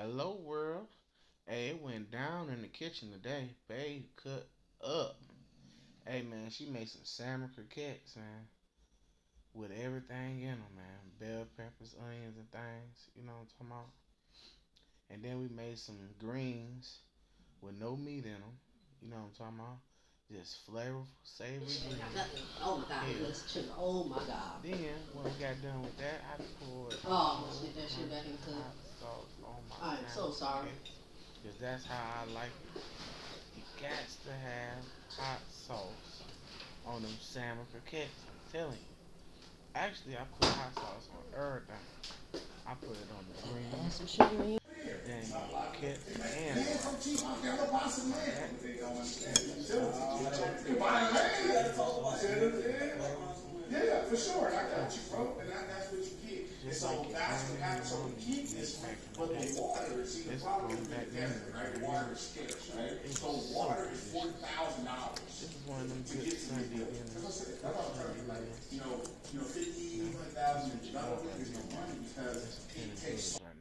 Hello world. Hey, it went down in the kitchen today. Babe cut up. Hey man, she made some salmon croquettes, man, with everything in them, man. Bell peppers, onions, and things. You know what I'm talking about? And then we made some greens with no meat in them. You know what I'm talking about? Just flavorful, savory greens. Oh my god, Yeah. this chicken. Oh my god. Then when we got done with that, I poured a Oh, let's whole get that shit back bunch in of the cook. hot sauce on my I am so salmon sorry. croquettes. Cause that's how I like it. You got to have hot sauce on them salmon croquettes. I'm telling you. Actually, I put hot sauce on everything. I put it on the Add greens, some sugar in. the dang croquettes, and the rice. Now that sauce too, it's so good and flavorful. Yeah, for sure. I got Mm, you, mm, bro. And mm. that's what you get. And Just so like your that's what granny and your happens. So we mama keep used to this make one. back in the But the day. water, see, the This problem going is in back the desert, memories, right? man. Water is scarce, right? It So was so water is delicious. $40,000 This is one of them to good get to your Sunday building. That's what I dinners. said. That's Good what I'm trying to Sunday be like, meals. 50, You know, 100,000 that's in what you want development right is no there. money because That's some it tender takes goods right